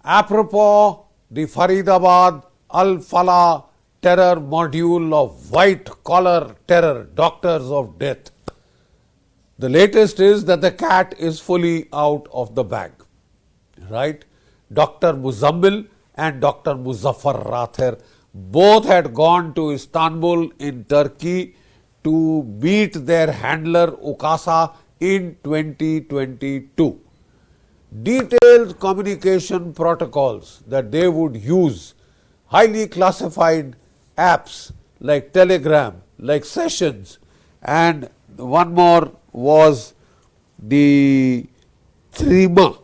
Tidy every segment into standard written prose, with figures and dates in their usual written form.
apropos the Faridabad Al-Falah terror module of white collar terror, doctors of death. The latest is that the cat is fully out of the bag, right? Dr. Muzammil and Dr. Muzaffar Rather both had gone to Istanbul in Turkey to meet their handler Ukasa in 2022. Detailed communication protocols that they would use, highly classified apps like Telegram, like Sessions, and one more was the Threema.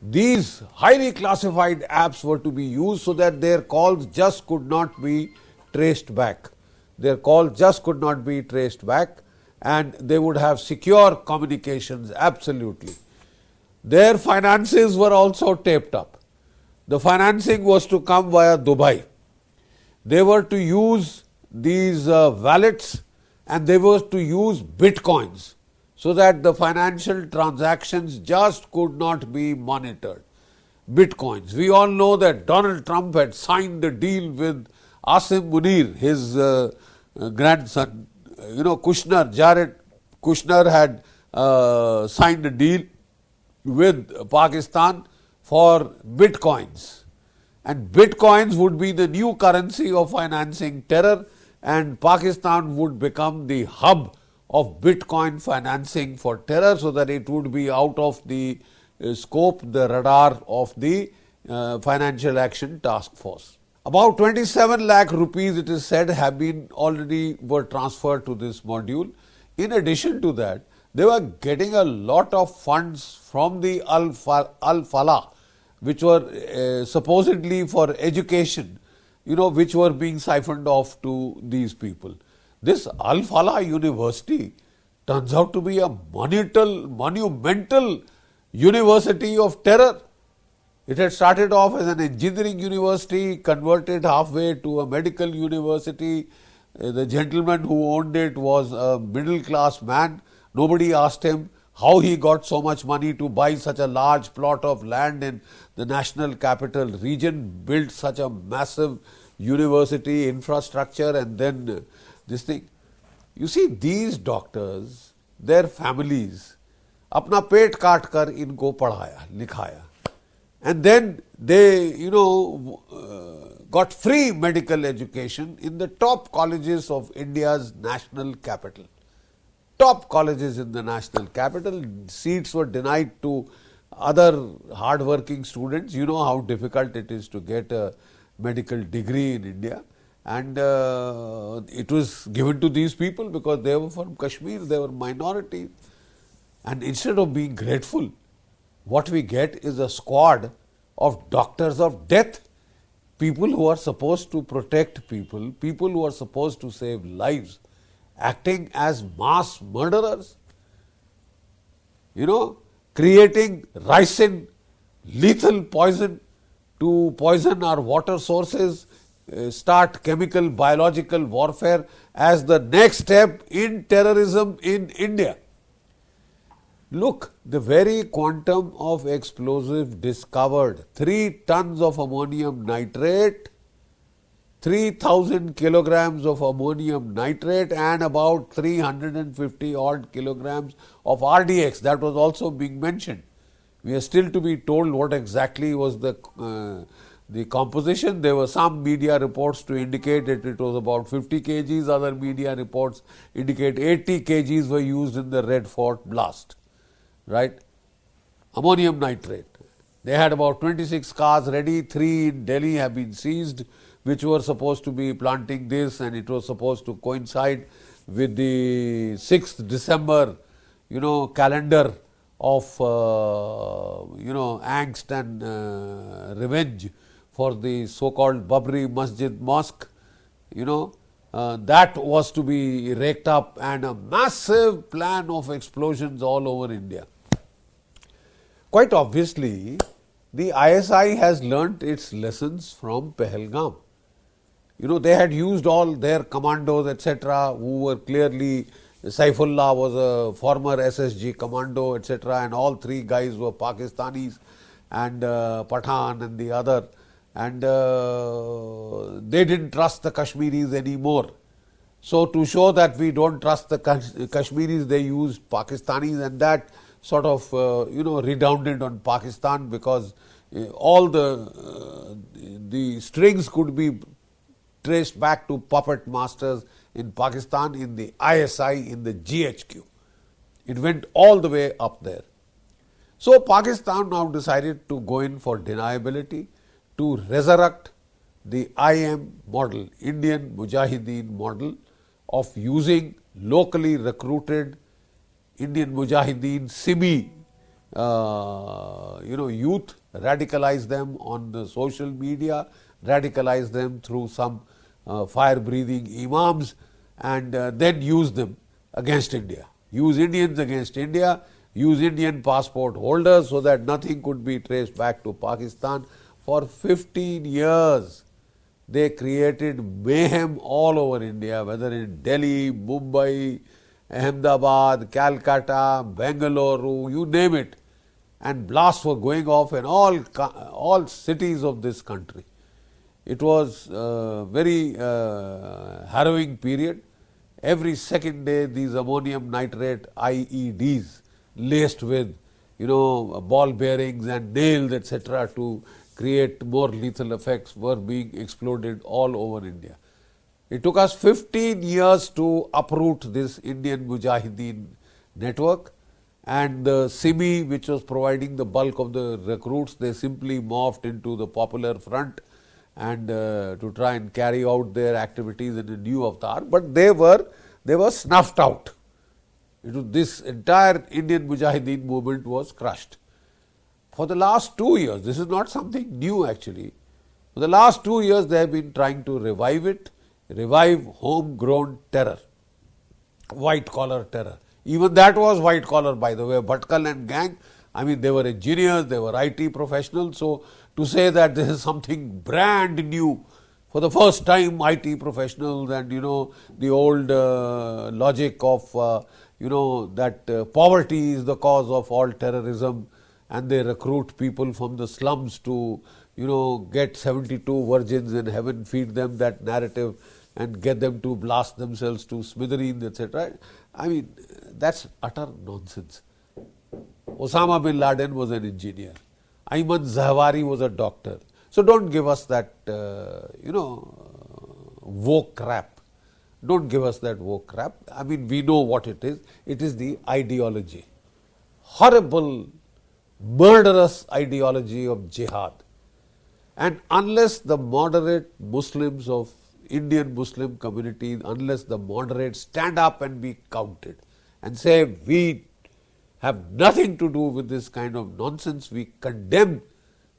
These highly classified apps were to be used so that their calls just could not be traced back. Their calls just could not be traced back, and they would have secure communications absolutely. Their finances were also taped up. The financing was to come via Dubai. They were to use these wallets, and they were to use bitcoins, so that the financial transactions just could not be monitored. Bitcoins. We all know that Donald Trump had signed a deal with Asim Munir, his grandson. Kushner, Jared Kushner had signed a deal with Pakistan for bitcoins. And bitcoins would be the new currency of financing terror, and Pakistan would become the hub of Bitcoin financing for terror, so that it would be out of the scope, the radar of the Financial Action Task Force. About 27 lakh rupees, it is said, have been already were transferred to this module. In addition to that, they were getting a lot of funds from the Al-Falah, which were supposedly for education, which were being siphoned off to these people. This Al-Falah University turns out to be a monumental university of terror. It had started off as an engineering university, converted halfway to a medical university. The gentleman who owned it was a middle class man. Nobody asked him how he got so much money to buy such a large plot of land in the national capital region, build such a massive university infrastructure, and then this thing. You see, these doctors, their families, अपना पेट काट कर इनको पढ़ाया, लिखाया, and then they, got free medical education in the top colleges of India's national capital. Top colleges in the national capital. Seats were denied to other hard-working students. You know how difficult it is to get a medical degree in India, and it was given to these people because they were from Kashmir, they were minorities. And instead of being grateful, what we get is a squad of doctors of death, people who are supposed to protect people, people who are supposed to save lives, acting as mass murderers, creating ricin, lethal poison to poison our water sources, start chemical, biological warfare as the next step in terrorism in India. Look, the very quantum of explosive discovered, 3 tons of ammonium nitrate, 3,000 kilograms of ammonium nitrate, and about 350 odd kilograms of RDX. That was also being mentioned. We are still to be told what exactly was the composition. There were some media reports to indicate that it was about 50 kgs. Other media reports indicate 80 kgs were used in the Red Fort blast. Right? Ammonium nitrate. They had about 26 cars ready, 3 in Delhi have been seized, which were supposed to be planting this, and it was supposed to coincide with the 6th December, calendar of, angst and revenge for the so-called Babri Masjid Mosque, that was to be raked up, and a massive plan of explosions all over India. Quite obviously, the ISI has learnt its lessons from Pahalgam. They had used all their commandos, etc., who were clearly, Saifullah was a former SSG commando, etc., and all 3 guys were Pakistanis, and Pathan and the other, and they didn't trust the Kashmiris anymore. So to show that we don't trust the Kashmiris, they used Pakistanis, and that sort of redounded on Pakistan, because all the strings could be traced back to puppet masters in Pakistan, in the ISI, in the GHQ. It went all the way up there. So Pakistan now decided to go in for deniability, to resurrect the IM model, Indian Mujahideen model, of using locally recruited Indian Mujahideen Simi youth, radicalize them on the social media, radicalize them through some fire-breathing imams, and then use them against India. Use Indians against India, use Indian passport holders so that nothing could be traced back to Pakistan. For 15 years, they created mayhem all over India, whether in Delhi, Mumbai, Ahmedabad, Calcutta, Bengaluru, you name it. And blasts were going off in all cities of this country. It was a very harrowing period. Every second day, these ammonium nitrate IEDs laced with ball bearings and nails, etc., to create more lethal effects, were being exploded all over India. It took us 15 years to uproot this Indian Mujahideen network, and the Simi, which was providing the bulk of the recruits, they simply morphed into the Popular Front and to try and carry out their activities in a new avatar, but they were snuffed out. This entire Indian Mujahideen movement was crushed. For the last 2 years, this is not something new actually, for the last 2 years they have been trying to revive it, revive homegrown terror, white collar terror. Even that was white collar, by the way. Bhatkal and gang, I mean, they were engineers, they were IT professionals. So to say that this is something brand new, for the first time IT professionals, and the old logic of that poverty is the cause of all terrorism, and they recruit people from the slums to get 72 virgins in heaven, feed them that narrative and get them to blast themselves to smithereens, etc. I mean, that's utter nonsense. Osama bin Laden was an engineer. Ayman Zawahiri was a doctor. So don't give us that, woke crap. Don't give us that woke crap. I mean, we know what it is. It is the ideology. Horrible, murderous ideology of jihad. And unless the moderate Muslims of Indian Muslim community, unless the moderates stand up and be counted and say, we have nothing to do with this kind of nonsense, we condemn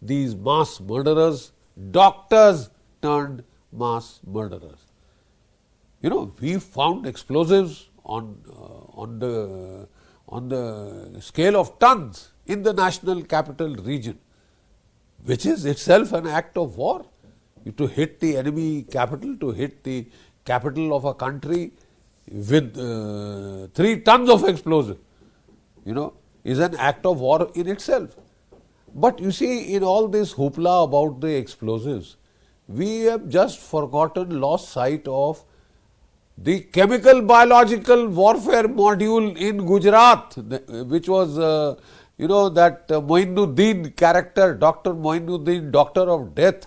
these mass murderers, doctors turned mass murderers. We found explosives on the scale of tons in the national capital region, which is itself an act of war. To hit the enemy capital, to hit the capital of a country with 3 tons of explosive, is an act of war in itself. But you see, in all this hoopla about the explosives, we have just lost sight of the chemical biological warfare module in Gujarat, which was, that Moinuddin character, Dr. Moinuddin, doctor of death,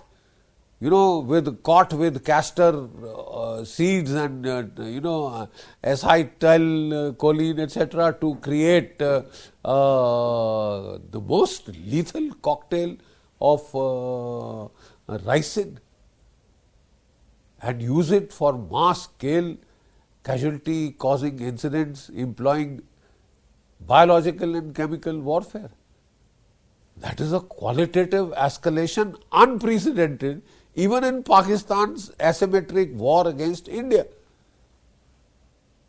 caught with castor seeds and, acetylcholine, etc., to create the most lethal cocktail of ricin, and use it for mass scale casualty causing incidents employing biological and chemical warfare. That is a qualitative escalation unprecedented even in Pakistan's asymmetric war against India.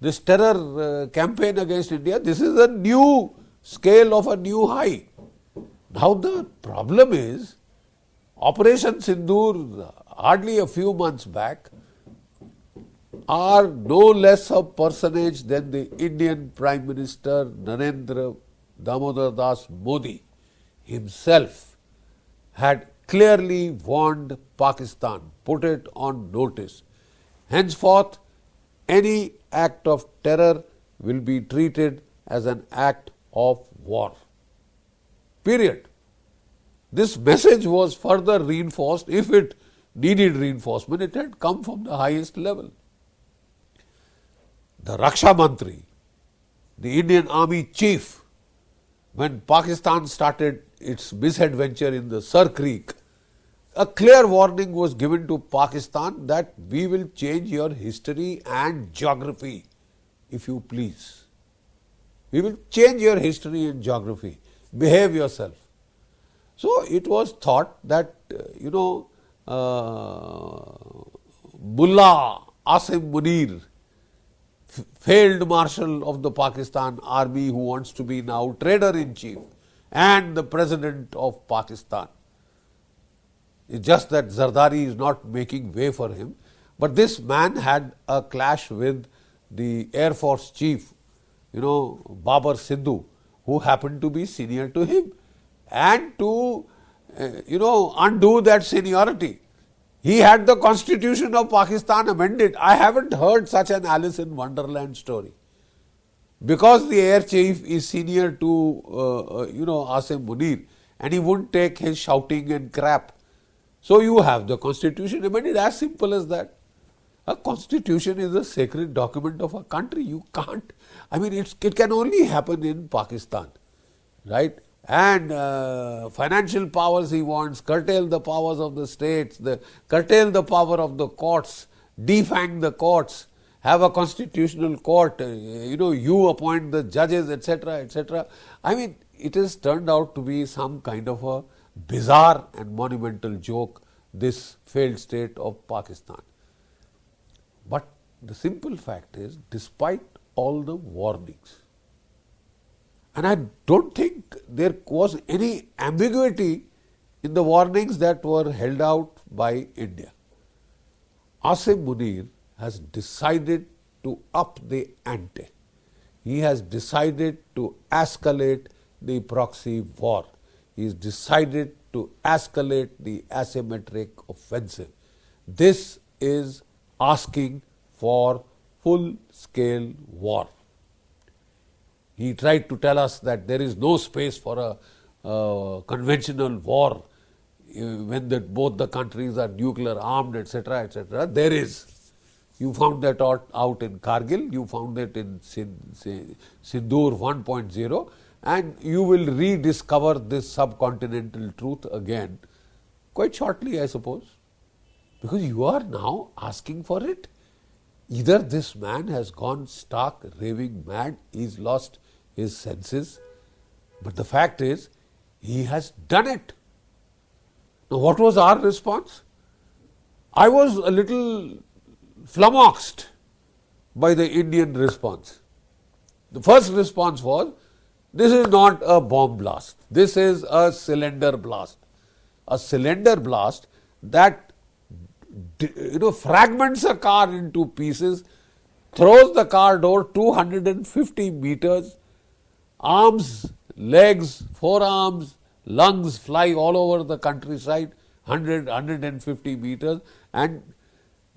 This terror campaign against India, this is a new scale of a new high. Now the problem is, Operation Sindoor, hardly a few months back, are no less a personage than the Indian Prime Minister Narendra Damodar Das Modi himself had clearly warned Pakistan, put it on notice. Henceforth, any act of terror will be treated as an act of war. Period. This message was further reinforced. If it needed reinforcement, it had come from the highest level. The Raksha Mantri, the Indian Army chief, when Pakistan started its misadventure in the Sir Creek, a clear warning was given to Pakistan that we will change your history and geography, if you please. We will change your history and geography. Behave yourself. So it was thought that, Mullah Asim Munir, failed marshal of the Pakistan army who wants to be now trader-in-chief and the president of Pakistan. It's just that Zardari is not making way for him. But this man had a clash with the Air Force chief, Babar Sidhu, who happened to be senior to him. And to, undo that seniority, he had the constitution of Pakistan amended. I haven't heard such an Alice in Wonderland story. Because the air chief is senior to, Asim Munir, and he wouldn't take his shouting and crap. So you have the constitution amended, as simple as that. A constitution is a sacred document of a country. You can't, it can only happen in Pakistan, right? And financial powers he wants, curtail the powers of the states, curtail the power of the courts, defang the courts, have a constitutional court, you appoint the judges, etc., etc. It has turned out to be some kind of a bizarre and monumental joke, this failed state of Pakistan. But the simple fact is, despite all the warnings, and I don't think there was any ambiguity in the warnings that were held out by India, Asim Munir has decided to up the ante. He has decided to escalate the proxy war. He has decided to escalate the asymmetric offensive. This is asking for full-scale war. He tried to tell us that there is no space for a conventional war when both the countries are nuclear armed, etc., etc. There is. You found that out in Kargil, you found it in Sindoor 1.0, and you will rediscover this subcontinental truth again quite shortly, I suppose, because you are now asking for it. Either this man has gone stark raving mad, he's lost his senses, but the fact is, he has done it. Now, what was our response? I was a little flummoxed by the Indian response. The first response was, this is not a bomb blast, this is a cylinder blast. A cylinder blast that fragments a car into pieces, throws the car door 250 meters, arms, legs, forearms, lungs fly all over the countryside, 150 meters, and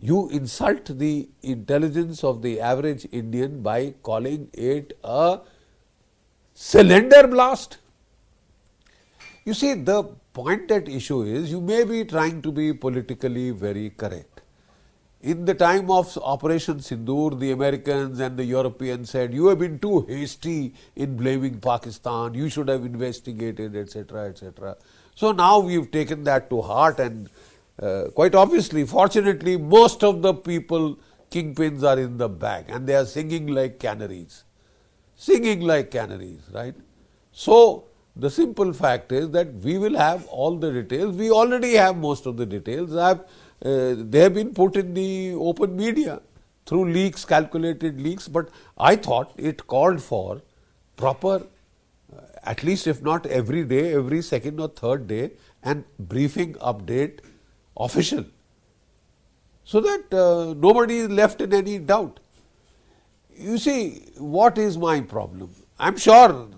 you insult the intelligence of the average Indian by calling it a cylinder blast. You see, the point at issue is, you may be trying to be politically very correct. In the time of Operation Sindoor, the Americans and the Europeans said, you have been too hasty in blaming Pakistan, you should have investigated, etc., etc. So now we've taken that to heart, and quite obviously, fortunately, most of the people, kingpins, are in the bag, and they are singing like canaries. Singing like canaries, right? So the simple fact is that we will have all the details. We already have most of the details. They have been put in the open media through leaks, calculated leaks, but I thought it called for proper, at least if not every day, every second or third day, and briefing update official, so that nobody is left in any doubt. You see, what is my problem? I'm sure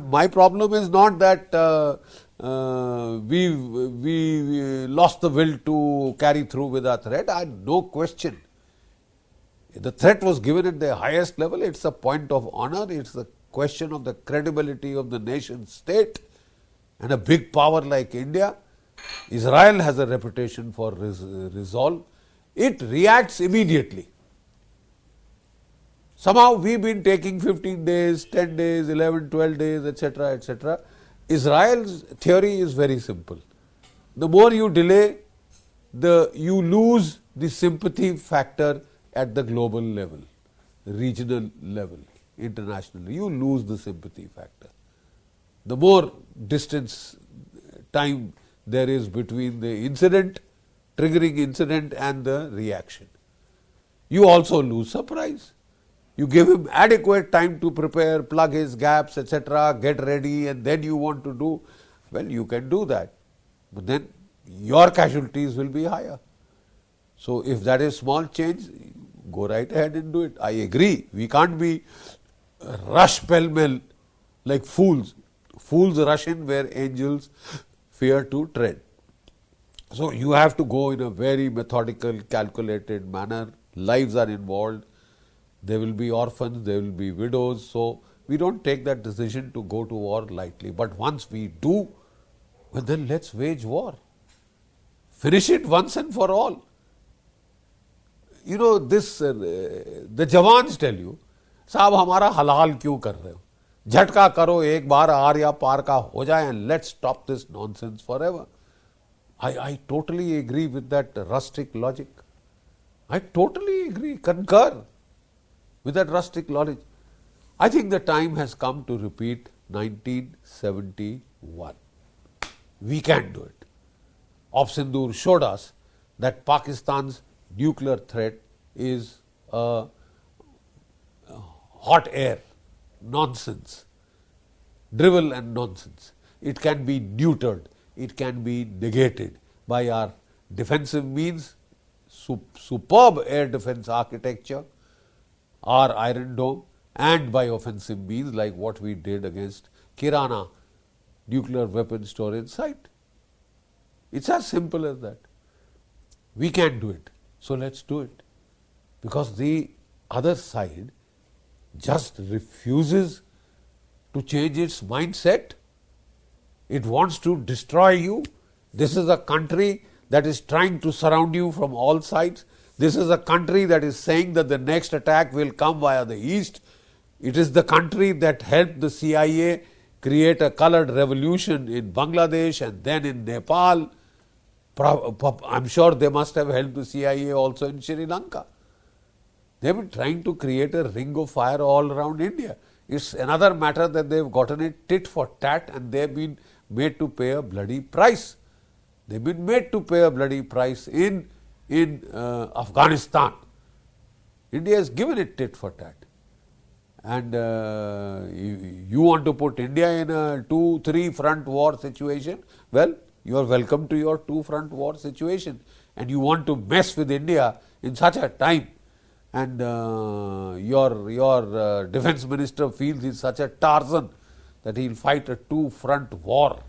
my problem is not that we lost the will to carry through with our threat. No question. The threat was given at the highest level. It's a point of honor. It's a question of the credibility of the nation state. And a big power like India, Israel has a reputation for resolve. It reacts immediately. Somehow we've been taking 15 days, 10 days, 11, 12 days, etc., etc. Israel's theory is very simple. The more you delay, you lose the sympathy factor at the global level, regional level, internationally. You lose the sympathy factor. The more distance, time there is between the incident, triggering incident and the reaction. You also lose surprise. You give him adequate time to prepare, plug his gaps, etc., get ready, and then you want to do, well, you can do that. But then your casualties will be higher. So if that is small change, go right ahead and do it. I agree. We can't be rush pell-mell like fools. Fools rush in where angels fear to tread. So you have to go in a very methodical, calculated manner. Lives are involved. There will be orphans, there will be widows. So we don't take that decision to go to war lightly. But once we do, well, then let's wage war. Finish it once and for all. You know, the Jawans tell you, साहब हमारा हलाल क्यों कर रहे हो? झटका करो एक बार आर या पार का हो जाए and let's stop this nonsense forever. I totally agree with that rustic logic. I totally agree, concur with that rustic logic. I think the time has come to repeat 1971. We can do it. Op Sindoor showed us that Pakistan's nuclear threat is hot air, nonsense, drivel and nonsense. It can be neutered, it can be negated by our defensive means, superb air defense architecture, our Iron Dome, and by offensive means like what we did against Kirana nuclear weapon storage site. It's as simple as that. We can do it, so let's do it. Because the other side just refuses to change its mindset. It wants to destroy you. This is a country that is trying to surround you from all sides. This is a country that is saying that the next attack will come via the east. It is the country that helped the CIA create a colored revolution in Bangladesh and then in Nepal. I'm sure they must have helped the CIA also in Sri Lanka. They've been trying to create a ring of fire all around India. It's another matter that they've gotten it tit for tat and they've been made to pay a bloody price. They've been made to pay a bloody price in Afghanistan. India has given it tit for tat. And you want to put India in a 2-3 front war situation? Well, you are welcome to your 2 front war situation. And you want to mess with India in such a time. And your defense minister feels he's such a Tarzan that he'll fight a 2 front war.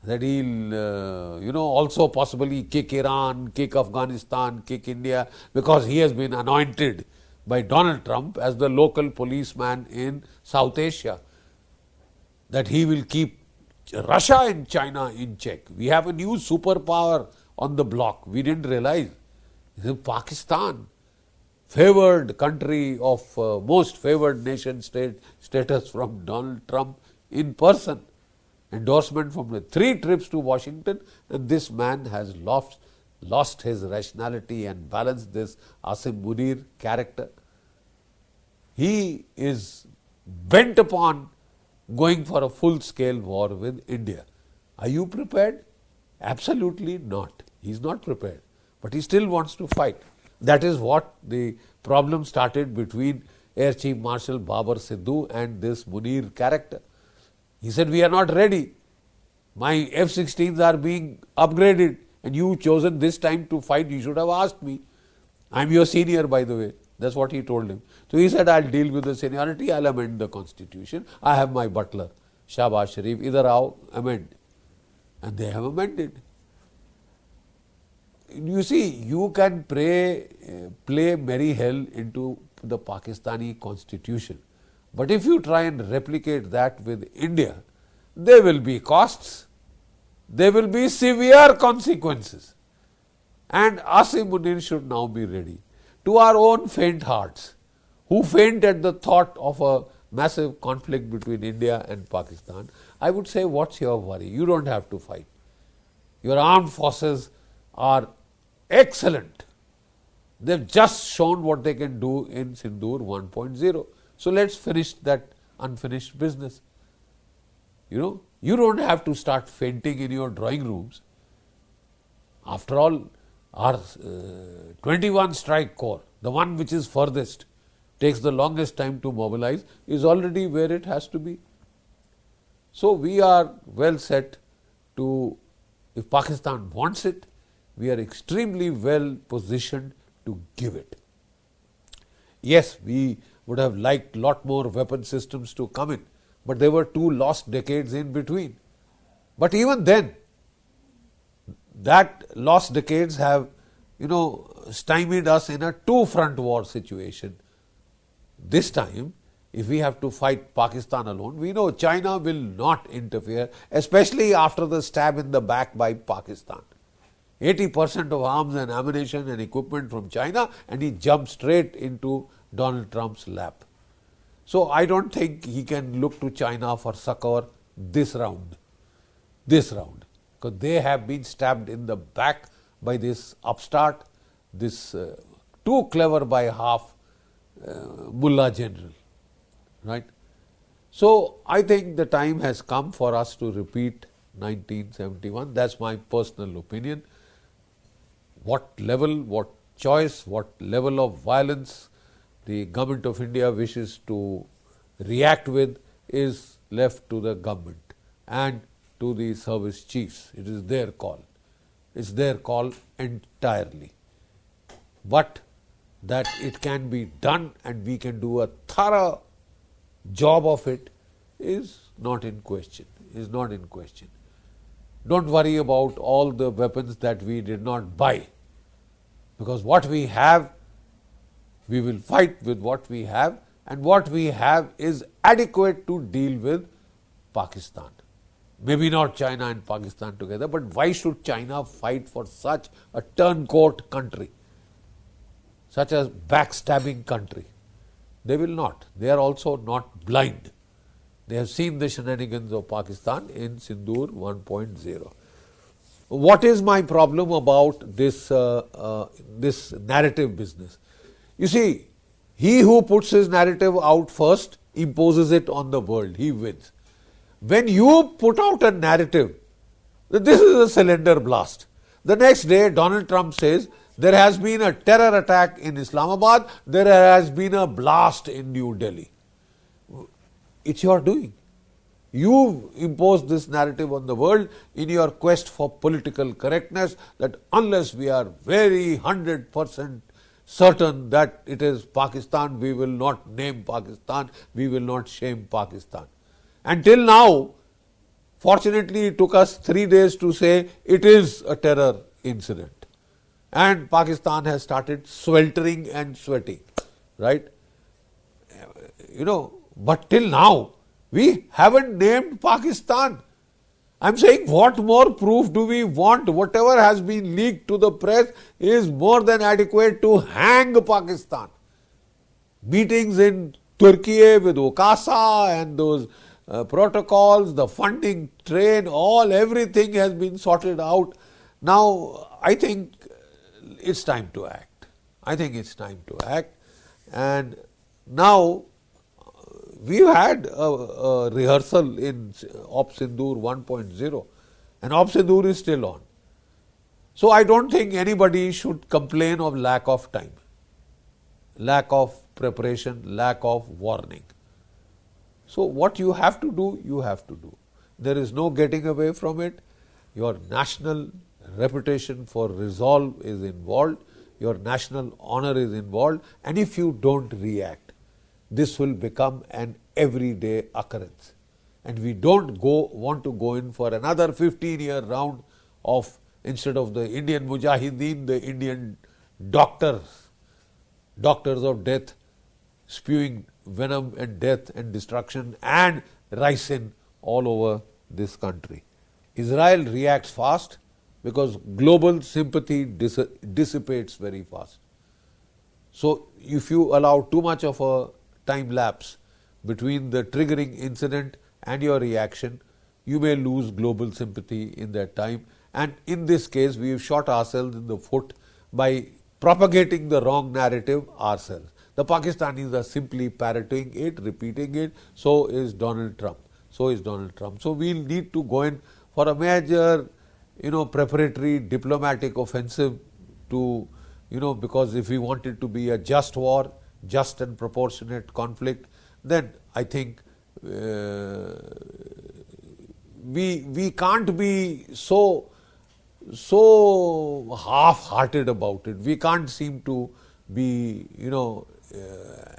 That he'll, also possibly kick Iran, kick Afghanistan, kick India, because he has been anointed by Donald Trump as the local policeman in South Asia. That he will keep Russia and China in check. We have a new superpower on the block. We didn't realize. This is Pakistan, favored country of most favored nation status from Donald Trump in person. Endorsement from the 3 trips to Washington, and this man has lost his rationality and balanced this Asim Munir character. He is bent upon going for a full-scale war with India. Are you prepared? Absolutely not. He is not prepared, but he still wants to fight. That is what the problem started between Air Chief Marshal Babar Sidhu and this Munir character. He said, we are not ready. My F-16s are being upgraded and you chosen this time to fight. You should have asked me. I'm your senior, by the way. That's what he told him. So he said, I'll deal with the seniority. I'll amend the constitution. I have my butler, Shah Sharif. Idhar aao, amend. and they have amended. You see, you can play merry hell into the Pakistani constitution, but if you try and replicate that with India, there will be costs, there will be severe consequences, and us Munir should now be ready. To our own faint hearts, who faint at the thought of a massive conflict between India and Pakistan, I would say, what's your worry? You don't have to fight. Your armed forces are excellent. They've just shown what they can do in Sindoor 1.0. So let's finish that unfinished business. You don't have to start fainting in your drawing rooms. After all, our 21 strike corps, the one which is furthest, takes the longest time to mobilize, is already where it has to be. So we are well set to, if Pakistan wants it, we are extremely well positioned to give it. Yes, we would have liked lot more weapon systems to come in, but there were 2 lost decades in between. But even then, that lost decades have, stymied us in a 2-front war situation. This time, if we have to fight Pakistan alone, we know China will not interfere, especially after the stab in the back by Pakistan. 80% of arms and ammunition and equipment from China, and he jumped straight into Donald Trump's lap. So I don't think he can look to China for succor this round, because they have been stabbed in the back by this upstart, this too clever by half mullah general, right? So I think the time has come for us to repeat 1971. That's my personal opinion. What level, what choice, what level of violence the government of India wishes to react with is left to the government and to the service chiefs. It is their call. It's their call entirely. But that it can be done and we can do a thorough job of it is not in question. Don't worry about all the weapons that we did not buy, because what we have, we will fight with what we have, and what we have is adequate to deal with Pakistan. Maybe not China and Pakistan together, but why should China fight for such a turncoat country, such a backstabbing country? They will not. They are also not blind. They have seen the shenanigans of Pakistan in Sindoor 1.0. What is my problem about this narrative business? You see, he who puts his narrative out first imposes it on the world. He wins. When you put out a narrative that this is a cylinder blast, the next day Donald Trump says there has been a terror attack in Islamabad, there has been a blast in New Delhi. It's your doing. You impose this narrative on the world in your quest for political correctness, that unless we are very 100% certain that it is Pakistan, we will not name Pakistan, we will not shame Pakistan. Until now, fortunately, it took us 3 days to say it is a terror incident. And Pakistan has started sweltering and sweating, right? But till now, we haven't named Pakistan. I'm saying, what more proof do we want? Whatever has been leaked to the press is more than adequate to hang Pakistan. Meetings in Turkey with Okasa and those protocols, the funding train, everything has been sorted out. Now, I think it's time to act. And now, we've had a rehearsal in Op Sindoor 1.0 and Op Sindoor is still on. So I don't think anybody should complain of lack of time, lack of preparation, lack of warning. So what you have to do, you have to do. There is no getting away from it. Your national reputation for resolve is involved, your national honor is involved, and if you don't react, this will become an everyday occurrence. and we don't want to go in for another 15-year round of, instead of the Indian Mujahideen, the Indian doctors of death, spewing venom and death and destruction and ricin all over this country. Israel reacts fast because global sympathy dissipates very fast. So if you allow too much of a time lapse between the triggering incident and your reaction, you may lose global sympathy in that time. And in this case, we have shot ourselves in the foot by propagating the wrong narrative ourselves. The Pakistanis are simply parroting it, repeating it. So is Donald Trump. So we'll need to go in for a major, preparatory diplomatic offensive to, because if we want it to be a just war, just and proportionate conflict, then I think we can't be so half-hearted about it. We can't seem to be,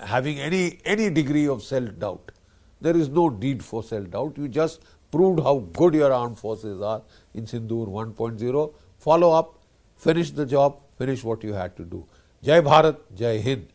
having any degree of self-doubt. There is no need for self-doubt. You just proved how good your armed forces are in Sindoor 1.0. Follow up, finish the job, finish what you had to do. Jai Bharat, Jai Hind.